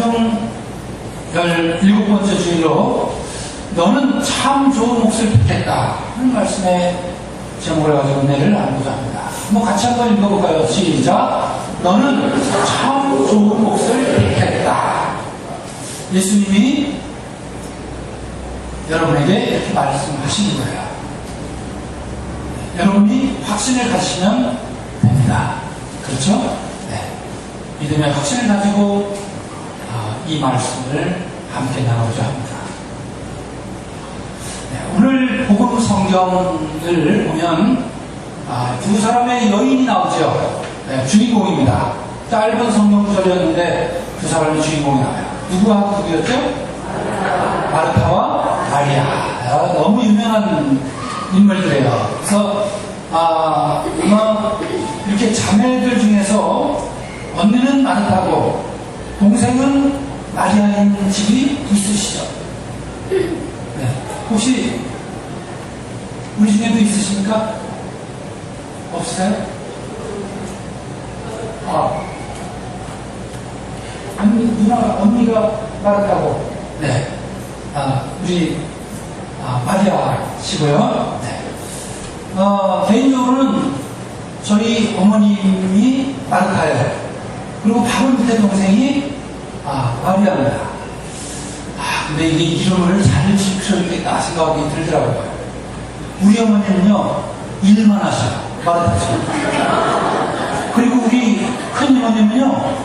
중 17번째 주일로 너는 참 좋은 몫을 택했다 하는 말씀에 제목을 가지고 은혜를 나누고자 합니다. 한번 같이 한번 읽어볼까요? 시작. 너는 참 좋은 몫을 택했다. 예수님이 여러분에게 이렇게 말씀하시는 거예요. 여러분이 확신을 가지시면 됩니다. 그렇죠? 네. 믿음의 확신을 가지고 이 말씀을 함께 나누고자 합니다. 네, 오늘 복음 성경을 보면 두 사람의 여인이 나오죠. 네, 주인공입니다. 짧은 성경 구절이었는데 두 사람의 주인공이 나와요. 누구와 누구였죠? 마르타와 마리아. 너무 유명한 인물들이에요. 그래서 아마 이렇게 자매들 중에서 언니는 마르타고 동생은 마리아인 집이 있으시죠? 네. 혹시 우리 중에도 있으십니까? 없으세요? 언니가 마르타고, 네. 우리 마리아시고요. 네. 개인적으로는 저희 어머님이 마르타예요. 그리고 바로 밑에 동생이 마리아입니다. 근데 이게 이름을 잘 지켜야겠다 생각이 들더라고요. 우리 어머니는요, 일만 하셔요. 마르타처럼. 그리고 우리 큰 어머님은요,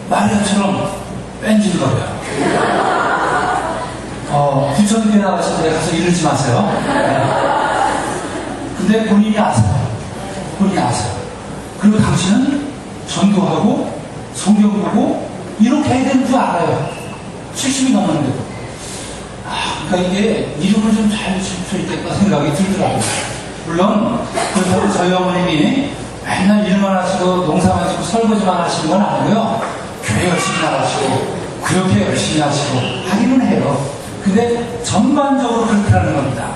마리아처럼 뺀질거려요. 부천교회 나가실 때 가서 이러지 마세요. 네. 근데 본인이 아세요. 그리고 당신은 전도하고 성경 보고 이렇게 해야 되는 줄 알아요. 70이 넘었는데도. 그러니까 이게 이름을 좀 잘 지킬 수 있겠다 생각이 들더라고요. 물론 그렇다고 저희 어머님이 맨날 일만 하시고 농사만 짓고 설거지만 하시는 건 아니고요. 교회 열심히 나가시고 그렇게 열심히 하시고 하기는 해요. 근데 전반적으로 그렇게 하는 겁니다.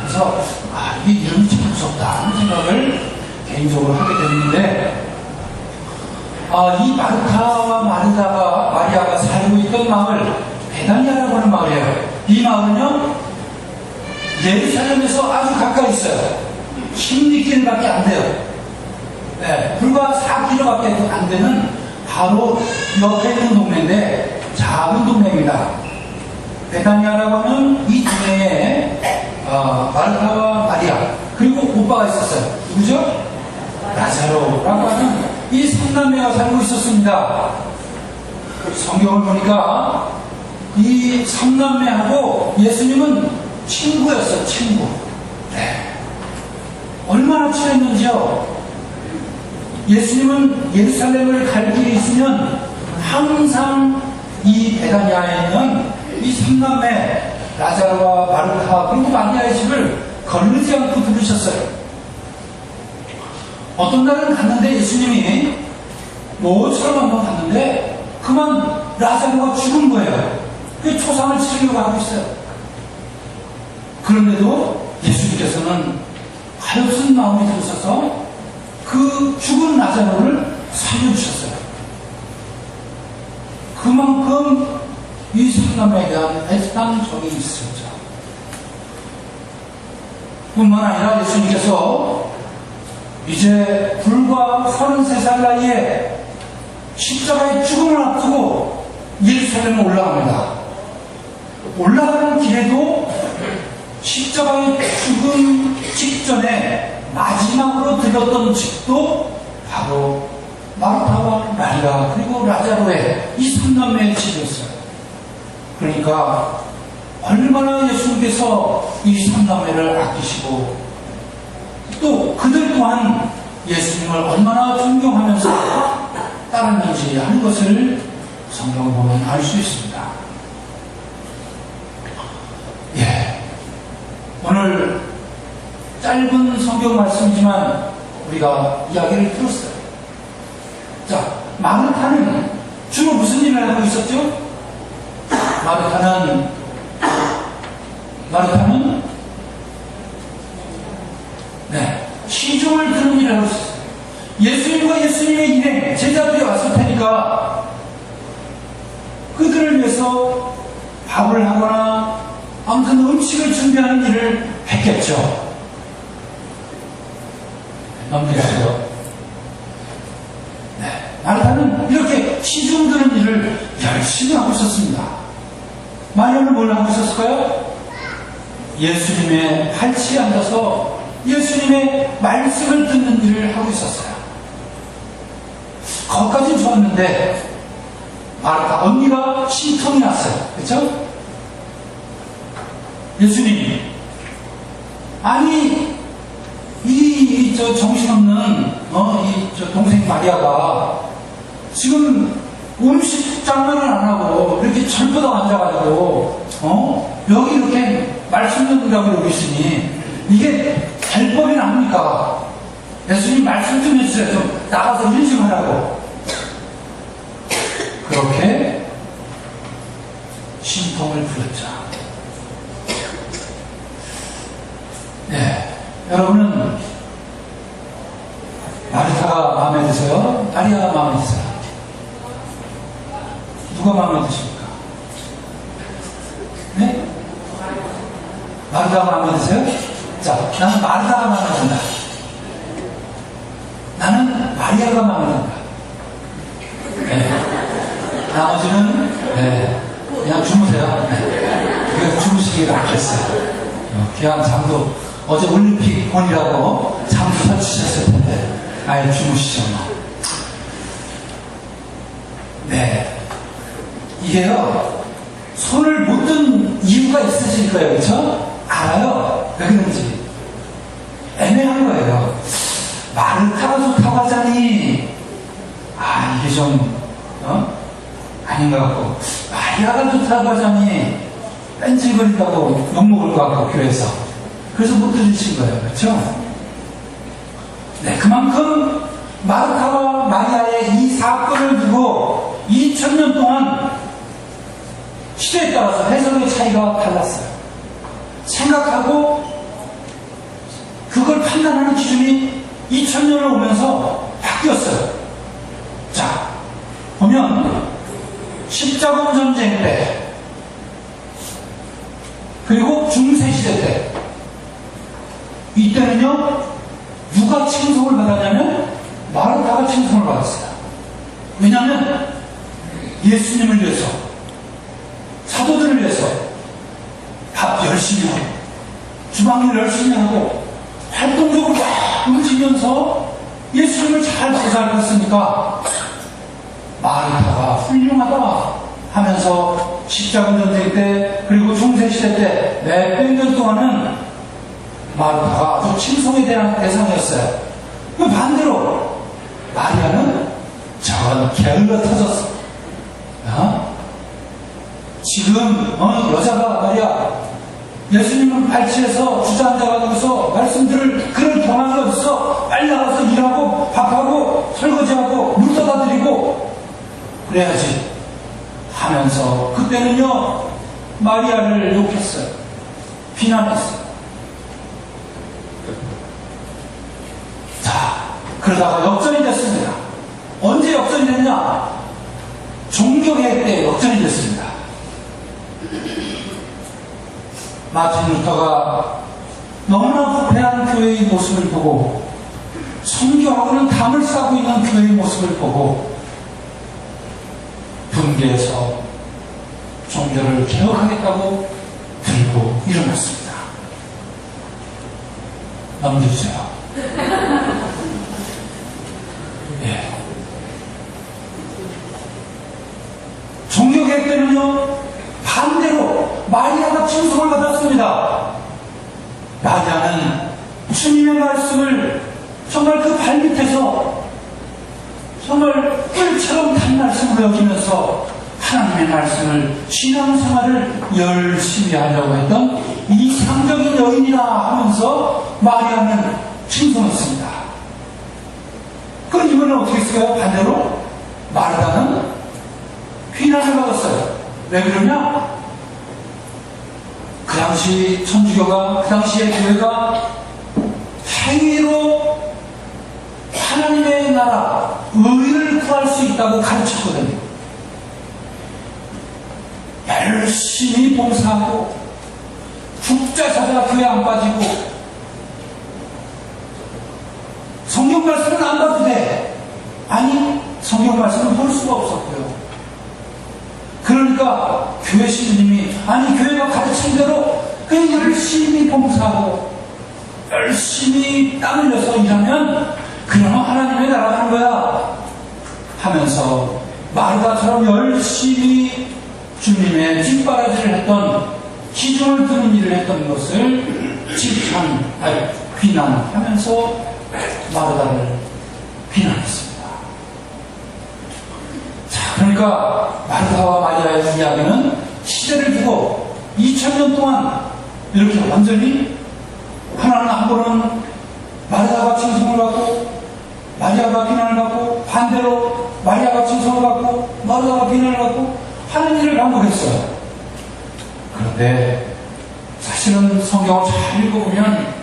그래서 이게 이름이 참 무섭다 하는 생각을 개인적으로 하게 됐는데 이 마르타와 마리아가 살고 있던 마을 베다니아라고 하는 마을이에요. 이 마을은요 예루살렘에서 아주 가까이 있어요. 16길밖에 안 돼요. 네, 불과 4km밖에 안 되는 바로 옆에 있는 동네인데 작은 동네입니다. 베다니아라고 하는 이 동네에 마르타와 마리아 그리고 오빠가 있었어요. 누구죠? 라자로라고 하는 이 3남매가 살고 있었습니다. 성경을 보니까 이 3남매하고 예수님은 친구였어요. 친구. 네. 얼마나 친했는지요. 예수님은 예루살렘을 갈 길이 있으면 항상 이 베다니아에 있는 이 3남매 라자로와 마르타 그리고 마리아의 집을 거르지 않고 들으셨어요. 어떤 날은 갔는데 예수님이 모처럼 한번 갔는데 그만 라자로가 죽은 거예요. 그 초상을 치르려고 하고 있어요. 그런데도 예수님께서는 가엾은 마음이 들으셔서 그 죽은 라자로를 살려주셨어요. 그만큼 이 사람에 대한 애틋한 정이 있었죠. 뿐만 아니라 예수님께서 이제 불과 33살 나이에 십자가의 죽음을 앞두고 예루살렘에 올라갑니다. 올라가는 길에도 십자가의 죽음 직전에 마지막으로 들렸던 집도 바로 마르타와 마리아 그리고 라자로의 이 3남매의 집이었어요. 그러니까 얼마나 예수님께서 이 3남매를 아끼시고 또 그들 또한 예수님을 얼마나 존경하면서 따르는지 하는 것을 성경을 보면 알 수 있습니다. 오늘 짧은 성경 말씀이지만 우리가 이야기를 들었어요. 자, 마르타는 주로 무슨 일을 하고 있었죠? 마르타는 시중을 드는 일을 하고 있었어요. 예수님과 예수님의 일행, 제자들이 왔을 테니까 그 위해서 밥을 하거나 아무튼 음식을 준비하는 일을 했겠죠. 넘기세요. 네, 마르다는 이렇게 시중 드는 일을 열심히 하고 있었습니다. 마리아는 뭘 하고 있었을까요? 예수님의 팔치에 앉아서 예수님의 말씀을 듣는 일을 하고 있었어요. 거기까지는 좋았는데 마르다 언니가 심통이 났어요. 그렇죠? 예수님, 아니 저 정신없는 저 동생 마리아가 지금 음식 장난을 안 하고 이렇게 철부덕 앉아가지고 여기 이렇게 말씀 듣는다고 여기 있으니 이게 될 법이 납니까? 예수님 말씀 좀 해주세요. 좀 나가서 일 좀 하라고. 그렇게 심통을 부렸죠. 네, 여러분은 마르타가 마음에 드세요? 마리아가 마음에 드세요? 누가 마음에 드십니까? 네? 마르타가 마음에 드세요? 자, 나는 마르타가 마음에 든다. 나는 마리아가 마음에 든다. 네. 나머지는 그냥 주무세요. 네. 주무시기 낫겠어요. 귀한 잠도 어제 올림픽 본이라고 잠도 설치셨을 텐데 아예 주무시죠. 네, 이게요 손을 못 든 이유가 있으실 거예요. 그렇죠? 알아요. 왜 그런지 애매한 거예요. 마르타가 좋다고 하자니 이게 좀 아닌 것 같고, 마리아가 좋다고 하자니 뺀질거린다고 욕먹을 것 같고 교회에서 그래서 못 들으신 거예요. 그렇죠? 네, 그만큼 마르타와 마리아의 이 사건을 두고 2000년 동안 시대에 따라서 해석의 차이가 달랐어요. 생각하고 그걸 판단하는 기준이 2000년을 오면서 바뀌었어요. 자, 보면 십자군 전쟁 때 그리고 중세시대 때 이때는요 누가 칭송을 받았냐면 마르타가 칭송을 받았어요. 왜냐하면 예수님을 위해서, 사도들을 위해서 밥 열심히 하고 주방일 열심히 하고 활동적으로 막 움직이면서 예수님을 잘 보살고 있으니까 마르타가 훌륭하다 하면서 십자군 전쟁 때 그리고 중세시대 때 몇백 년 동안은 마르타가 아주 칭송에 대한 대상이었어요. 그 반대로 마리아는 저런 게을러 터졌어. 지금 여자가 말이야 예수님은 발치해서 주저앉아가지고서 말씀들을 그럴 경황이 어딨어. 빨리 나가서 일하고 밥하고 설거지하고 물 떠다 드리고 그래야지 하면서 그때는요 마리아를 욕했어요. 비난했어요. 자, 그러다가 역전이 됐습니다. 언제 역전이 됐냐? 종교개혁 때 역전이 됐습니다. 마틴 루터가 너무나 부패한 교회의 모습을 보고 선교하고는 담을 싸고 있는 교회의 모습을 보고 분개해서 종교를 개혁하겠다고 들고 일어났습니다. 넘겨주세요. 예. 종교개혁 때는요 반대로 마리아가 칭송을 받았습니다. 마리아는 주님의 말씀을 정말 그 발밑에서 정말 꿀처럼 단 말씀으로 여기면서 하나님의 말씀을 신앙생활을 열심히 하려고 했던 이상적인 여인이라 하면서 마리아는 칭송했습니다. 그럼 이번엔 어떻게 했을까요? 반대로 마르다는 비난을 받았어요. 왜 그러냐? 그 당시 천주교가, 그 당시의 교회가 행위로 하나님의 나라, 의를 구할 수 있다고 가르쳤거든요. 열심히 봉사하고 죽자 찾아 교회 안 빠지고 성경 말씀은 안 봐도 돼. 아니, 성경 말씀은 볼 수가 없었고요. 그러니까 교회 신부님이 아니 교회가 가르친 대로 그냥 열심히 봉사하고 열심히 땀 흘려서 일하면 그러면 하나님의 나라가 하는 거야 하면서 마르다처럼 열심히 주님의 뒷바라지를 했던 기준을 두는 일을 했던 것을 비난하면서 마르다를 비난했습니다. 자, 그러니까 마르다와 마리아의 이야기는 시대를 두고 2000년 동안 이렇게 완전히 하나는 한 번은 마르다가 칭송을 받고 마리아가 비난을 받고 반대로 마리아가 칭송을 받고 마르다가 비난을 받고 하는 일을 반복했어요. 그런데 사실은 성경을 잘 읽어보면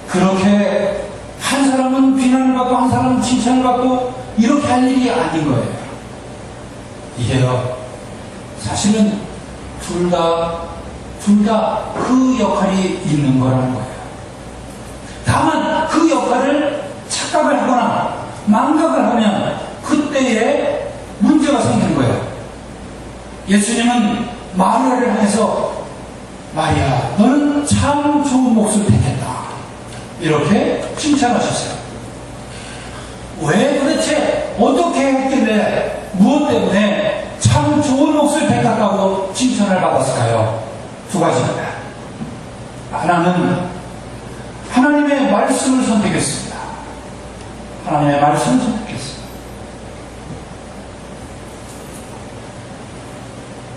그렇게 한 사람은 비난을 받고 한 사람은 칭찬을 받고 이렇게 할 일이 아닌 거예요. 이게요, 사실은 둘 다 그 역할이 있는 거라는 거예요. 다만 그 역할을 착각을 하거나 망각을 하면 그때에 문제가 생기는 거예요. 예수님은 마리아를 향해서 마리아, 너는 참 좋은 몫을 택했다. 이렇게 칭찬하셨어요. 왜 도대체 어떻게 했길래 무엇 때문에 참 좋은 몫을 택했다고 칭찬을 받았을까요? 두 가지입니다. 하나는 하나님의 말씀을 선택했습니다. 하나님의 말씀을 선택했습니다.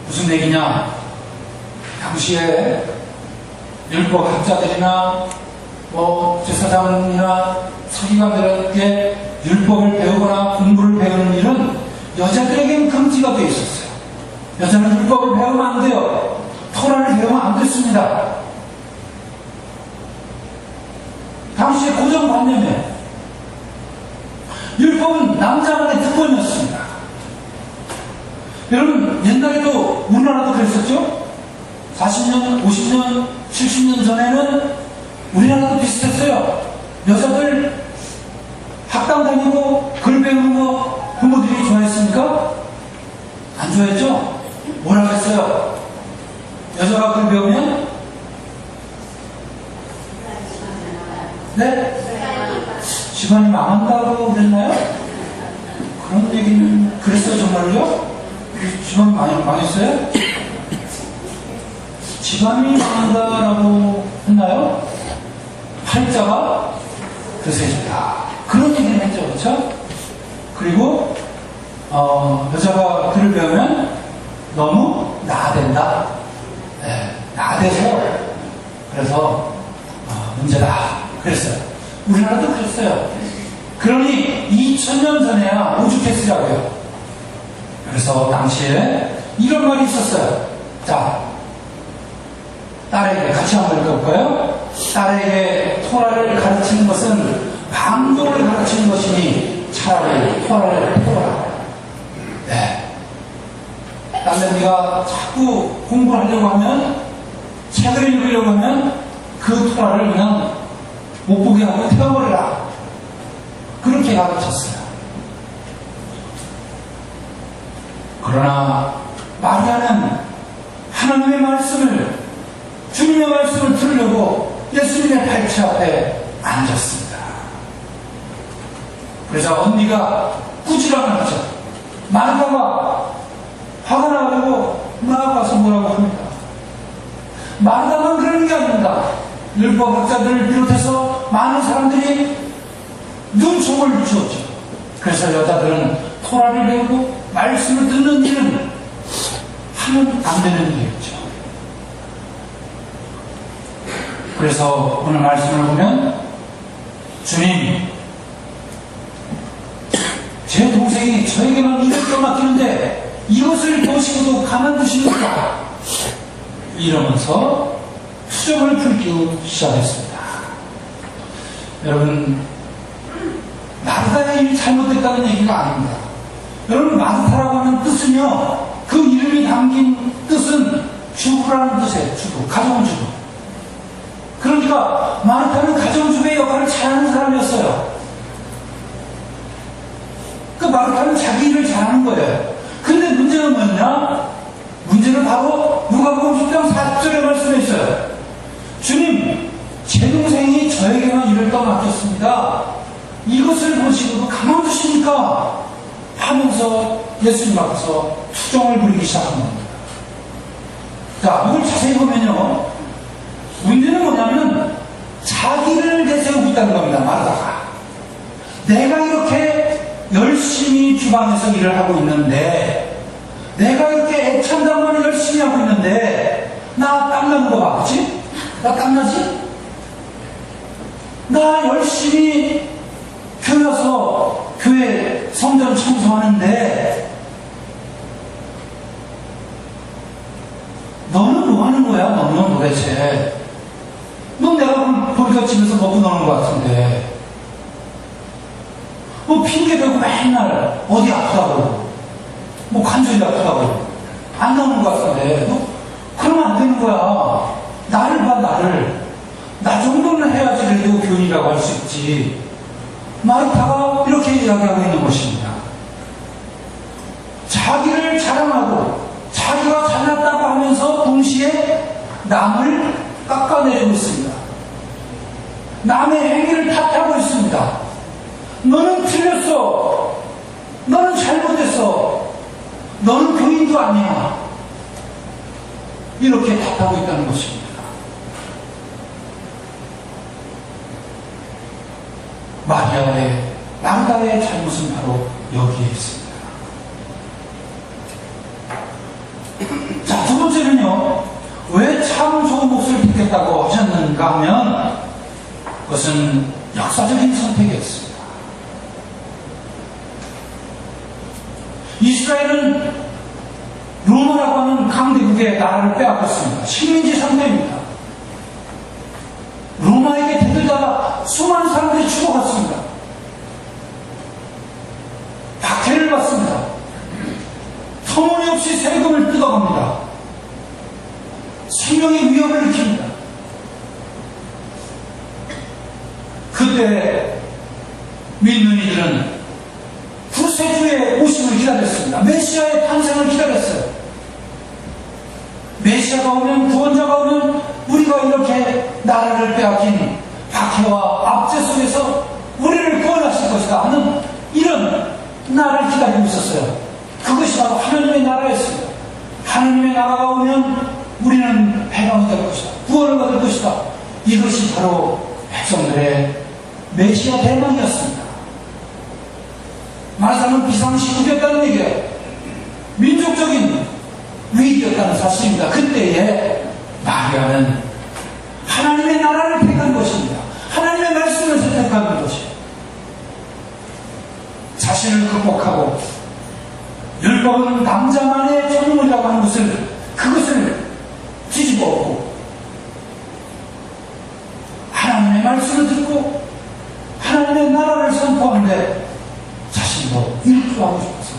무슨 얘기냐? 당시에 율법 학자들이나 제사장이나 서기관들에게 율법을 배우거나 공부를 배우는 일은 여자들에게는 금지가 되어 있었어요. 여자는 율법을 배우면 안 돼요. 토라를 배우면 안 됐습니다. 당시의 고정관념에 율법은 남자만의 특권이었습니다. 여러분, 옛날에도 우리나라도 그랬었죠? 40년, 50년, 70년 전에는 우리나라도 비슷했어요. 여자들 학당 다니고 글 배우는 거 부모들이 좋아했습니까? 안 좋아했죠? 뭐라고 했어요? 여자가 글 배우면? 네? 집안이 망한다고 그랬나요? 그런 얘기는 그랬어요, 정말요? 집안이 망했어요? 집안이 망한다라고 했나요? 팔자가 드세졌다. 그런 얘기를 했죠, 그렇죠? 그리고 여자가 글을 배우면 너무 나댄다. 네, 나대서 그래서 문제다. 그랬어요. 우리나라도 그랬어요. 그러니 2000년 전에야 오죽했으라고요. 그래서 당시에 이런 말이 있었어요. 자, 딸에게 같이 한번 읽어볼까요? 딸에게 토라를 가르치는 것은 방종을 가르치는 것이니 차라리 토라를 배워라. 네. 딸내미가 자꾸 공부를 하려고 하면, 책을 읽으려고 하면 그 토라를 그냥 못 보게 하고 태워버려라. 그렇게 가르쳤어요. 그러나 마리아는 하나님의 말씀을, 주님의 말씀을 들으려고 예수님의 발치 앞에 앉았습니다. 그래서 언니가 꾸지람을 하죠. 마르다가 화가 나가지고 나아가서 뭐라고 합니다. 마르다만 그러는 게 아닙니다. 율법학자들을 비롯해서 많은 사람들이 눈총을 주었죠. 그래서 여자들은 토라를 배우고 말씀을 듣는 일은 하면 안 되는 일이었죠. 그래서 오늘 말씀을 보면 주님, 제 동생이 저에게만 200개 맡기는데 이것을 보시고도 가만두시는가? 이러면서 수정을 풀기 시작했습니다. 여러분, 마르다의 일이 잘못됐다는 얘기가 아닙니다. 여러분, 마르다라고 하는 뜻은요, 그 이름이 담긴 뜻은 주부라는 뜻의 주부, 가정주부. 그러니까 마르타는 가정주부의 역할을 잘하는 사람이었어요. 그 마르타는 자기 일을 잘하는 거예요. 근데 문제는 뭐냐? 문제는 바로 누가복음 10장 40절에 말씀해 있어요. 주님, 제 동생이 저에게만 일을 떠맡겼습니다. 이것을 보시고도 가만두십니까? 하면서 예수님 앞에서 투정을 부리기 시작한 겁니다. 자, 이걸 자세히 보면요. 문제는 뭐냐면 자기를 내세우고 있다는 겁니다. 마르다가. 내가 이렇게 열심히 주방에서 일을 하고 있는데, 내가 이렇게 애찬단만을 열심히 하고 있는데, 나 땀나는 거 봐, 그치? 나 땀나지? 나 열심히 교회 와서 교회 성전 청소하는데, 너는 뭐 하는 거야? 너는 도대체. 너 내가 보니까 집에서 먹고 노는 것 같은데. 뭐 핑계대고 맨날 어디 아프다고. 뭐 관절이 아프다고. 안 나오는 것 같은데. 너 그러면 안 되는 거야. 나를 봐, 나를. 나 정도는 해야지 그래도 교인이라고 할 수 있지. 마르타가 이렇게 이야기하고 있는 것입니다. 자기를 자랑하고 자기가 잘났다고 하면서 동시에 남을 깎아내리고 있습니다. 남의 행위를 탓하고 있습니다. 너는 틀렸어. 너는 잘못했어. 너는 교인도 아니야. 이렇게 탓하고 있다는 것입니다. 마르다의 잘못은 바로 여기에 있습니다. 자, 두 번째는요, 왜 참 좋은 목소리를 듣겠다고 하셨는가 하면, 그것은 역사적인 선택이었습니다. 이스라엘은 로마라고 하는 강대국의 나라를 빼앗겼습니다. 식민지 상태입니다. 로마에게 대들다가 수많은 사람들이 죽어갔습니다. 박해를 받습니다. 터무니없이 세금을 뜯어갑니다. 생명의 위협을 느낍니다. 그때 믿는 이들은 구세주의 오심을 기다렸습니다. 메시아의 탄생을 기다렸어요. 메시아가 오면, 구원자가 오면 우리가 이렇게 나라를 빼앗긴 박해와 압제 속에서 우리를 구원하실 것이다 하는 이런 나라를 기다리고 있었어요. 그것이 바로 하나님의 나라였습니다. 하나님의 나라가 오면 우리는 해방이 될 것이다. 구원을 받을 것이다. 이것이 바로 백성들의 메시아 대망이었습니다. 말하자면 비상시국이었다는 얘기예요. 민족적인 위기였다는 사실입니다. 그때에 마리아는 하나님의 나라를 택한 것입니다. 하나님의 말씀을 선택하는 것이에요. 자신을 극복하고 율법은 남자만의 전문이라고 하는 그것을 뒤집어 엎고 하나님의 말씀을 듣고 하나님의 나라를 선포하는데 자신도 일조하고 싶어서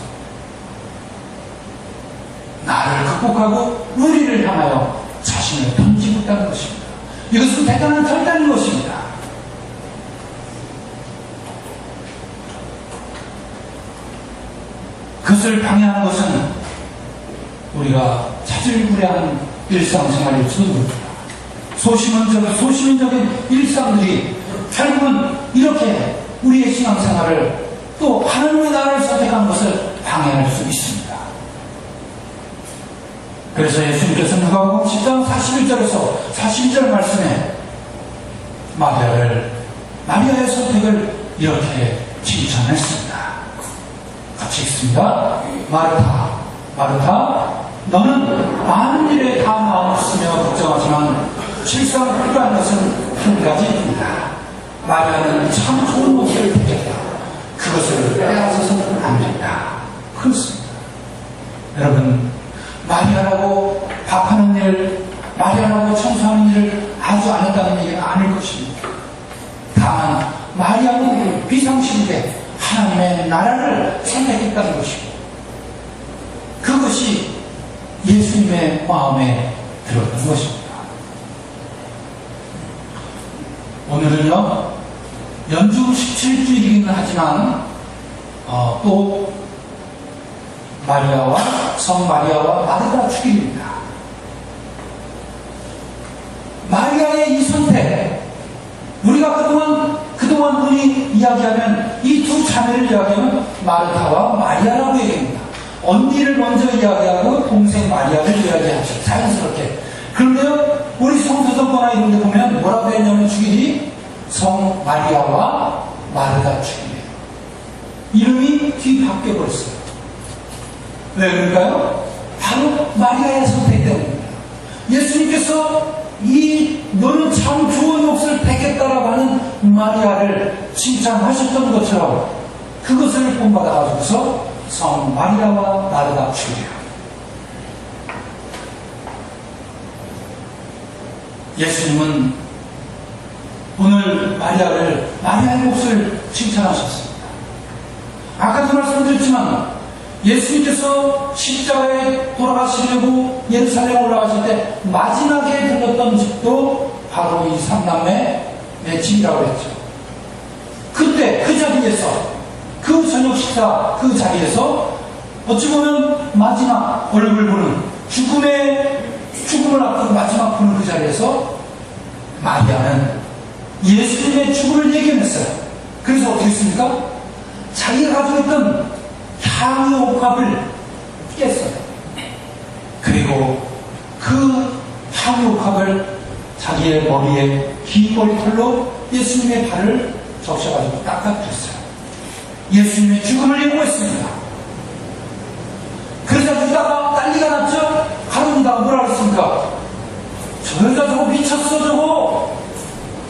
나를 극복하고 우리를 향하여 자신을 던지고 있다는 것입니다. 이것은 대단한 결단인 것입니다. 그것을 방해하는 것은 우리가 자질구레한 일상생활일지도 모릅니다. 소시민적인 일상들이 결국은 이렇게 우리의 신앙생활을 또 하나님의 나라를 선택하는 것을 방해할 수 있습니다. 그래서 예수님께서 누가복음 10장 41절에서 42절 말씀에 마리아의 선택을 이렇게 칭찬했습니다. 같이 읽습니다. 마르타, 너는 많은 일에 다 마음 쓰며 걱정하지만 실상 필요한 것은 한 가지입니다. 마리아는 참 좋은 목소리를 듣겠다. 그것을 빼앗아서는 안 된다. 그렇습니다. 여러분, 마리아라고 밥하는 일, 마리아라고 청소하는 일을 아주 안 했다는 얘기가 아닐 것입니다. 다만 마리아는 비상시국에 하나님의 나라를 선택했다는 것이고 그것이 예수님의 마음에 들었던 것입니다. 오늘은요, 연중 17주일이긴 하지만, 또, 성 마리아와 마르다 축일입니다. 마리아의 이 선택, 우리가 그동안 흔히 이야기하면, 이 두 자매를 이야기하면, 마르다와 마리아라고 얘기합니다. 언니를 먼저 이야기하고, 동생 마리아를 이야기하죠. 자연스럽게. 그런데요, 우리 성서서거나 이런 데 보면, 뭐라고 했냐면 축일이 성 마리아와 마르다 축일이에요. 이름이 뒤 바뀌어버렸어요. 왜 그럴까요? 바로 마리아의 선택 때문입니다. 예수님께서 너는 참 좋은 몫을 택했다라고 하는 마리아를 칭찬하셨던 것처럼 그것을 본받아가지고서 성 마리아와 마르다 축이에요. 예수님은 오늘 마리아의 몫을 칭찬하셨습니다. 아까도 말씀드렸지만 예수님께서 십자가에 돌아가시려고 예루살렘에 올라가실 때 마지막에 들렀던 집도 바로 이 삼남매의 집이라고 했죠. 그때 그 자리에서 그 저녁 식사 그 자리에서 어찌 보면 마지막 얼굴 보는 죽음을 앞두고 마지막 보는 그 자리에서 마리아는 예수님의 죽음을 예견했어요. 그래서 어떻게 했습니까? 자기가 가지고 있던 향유 옥합을 깼어요. 그리고 그 향유 옥합을 자기의 머리에 긴 머리털로 예수님의 발을 적셔가지고 닦아드렸어요. 예수님의 죽음을 예고했습니다. 그러자 유다가 난리가 났죠? 가룟 유다가 뭐라 그랬습니까? 저 여자 저거 미쳤어 저거.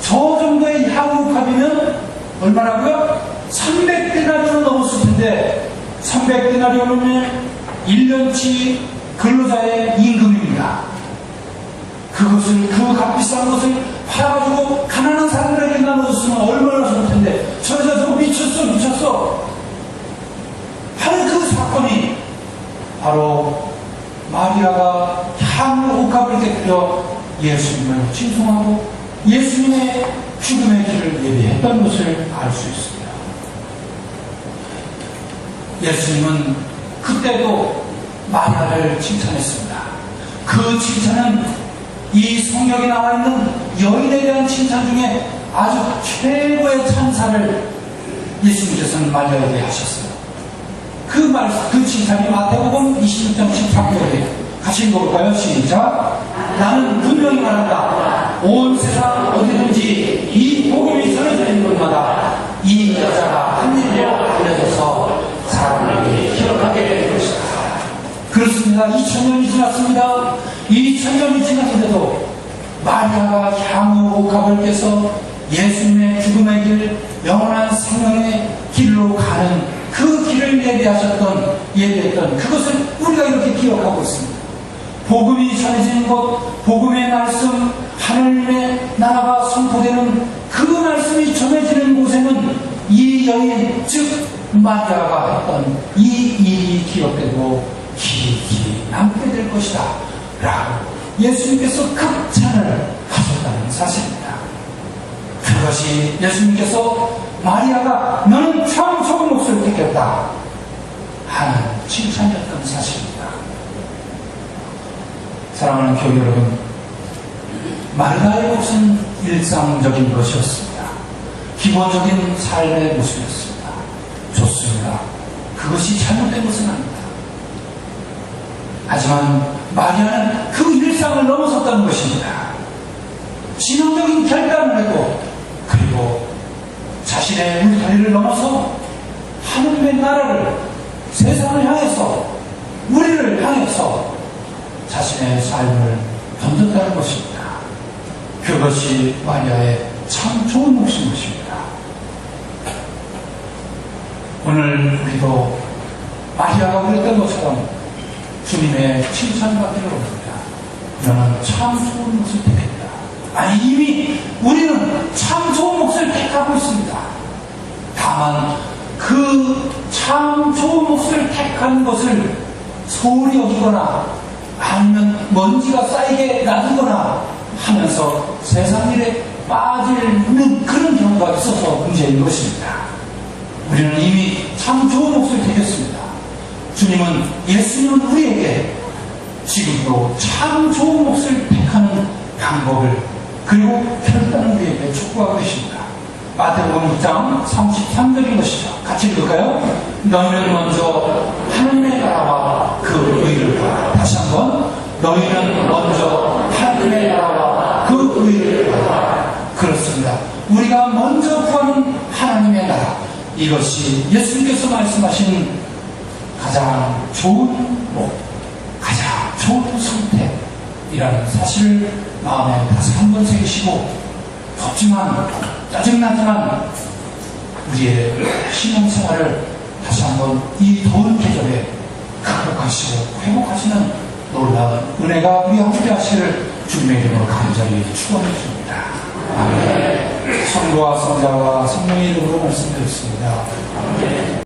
저 정도의 향유 옥합이면 얼마라고요? 300데나리온을 넘었을 텐데 300데나리온은 1년치 근로자의 임금입니다. 그 값비싼 것을 팔아가지고 가난한 사람들에게 나눠줬으면 얼마나 좋을 텐데 저 여자 저거 미쳤어 하는 그 사건이 바로 마리아가 향유 옥합을 깨뜨려 예수님을 칭송하고 예수님의 죽음의 길을 예비했던 것을 알 수 있습니다. 예수님은 그때도 마리아를 칭찬했습니다. 그 칭찬은 이 성경에 나와 있는 여인에 대한 칭찬 중에 아주 최고의 찬사를 예수님께서는 마리아에게 하셨어요. 그 칭찬이 마태복음 26장 13절에 같이 읽어볼까요? 시작. 나는 분명히 말한다. 온 세상 어디든지 이 복음이 전해지는 곳마다 이 여자가 한 일로 알려져서 사람들이 기억하게 될 것이다. 그렇습니다. 2000년이 지났습니다. 2000년이 지났는데도 마리아가 향유 옥합을 깨서 예수님의 죽음의 길, 영원한 생명의 길로 가는 그 길을 예배했던 그것을 우리가 이렇게 기억하고 있습니다. 복음이 전해지는 곳, 복음의 말씀, 하나님의 나라가 선포되는 그 말씀이 전해지는 곳에는 이 여인, 즉 마리아가 했던 이 일이 기억되고 길이 남게 될 것이다 라고 예수님께서 극찬을 하셨다는 사실입니다. 그것이 예수님께서 마리아가 너는 참 좋은 몫을 택했다 하는 칭찬이었던 사실입니다. 사랑하는 교회 여러분, 마리아의 몫은 일상적인 것이었습니다. 기본적인 삶의 모습이었습니다. 좋습니다. 그것이 잘못된 것은 아닙니다. 하지만 마리아는 그 일상을 넘어섰다는 것입니다. 진영적인 결단을 했고, 그리고 자신의 울타리를 넘어서 하나님의 나라를, 세상을 향해서, 우리를 향해서 자신의 삶을 던졌다는 것입니다. 그것이 마리아의 참 좋은 몫인 것입니다. 오늘 우리도 마리아가 그랬던 것처럼 주님의 칭찬받기를 원합니다. 너는 참 좋은 몫을 택했다. 아니, 이미 우리는 참 좋은 몫을 택하고 있습니다. 다만 그 참 좋은 몫을 택한 것을 소홀히 여기거나 아니면 먼지가 쌓이게 놔두거나 하면서 세상 일에 빠지는 그런 경우가 있어서 문제인 것입니다. 우리는 이미 참 좋은 목소리 드렸습니다. 예수님은 우리에게 지금도 참 좋은 목소리를 택하는 방법을 그리고 결단을 우리에게 촉구하고 계십니다. 마태복음 6장 33절인 것이죠. 같이 읽을까요? 너희는 먼저 하나님의 나라와 그 의를 구하라. 다시 한번, 너희는 먼저 하나님의 나라와 그 의를 구하라. 그렇습니다. 우리가 먼저 구하는 하나님의 나라, 이것이 예수님께서 말씀하신 가장 좋은 목, 가장 좋은 선택이라는 사실을 마음에 다시 한번 새기시고, 덥지만 짜증나지만 우리의 신앙생활을 다시 한번 이 더운 계절에 극복하시고 회복하시는 놀라운 은혜가 우리 함께 하시기를 주님의 이름으로 간절히 축원해 줍니다. 아멘. 성부와 성자와 성령의 이름으로 말씀드렸습니다. 아멘.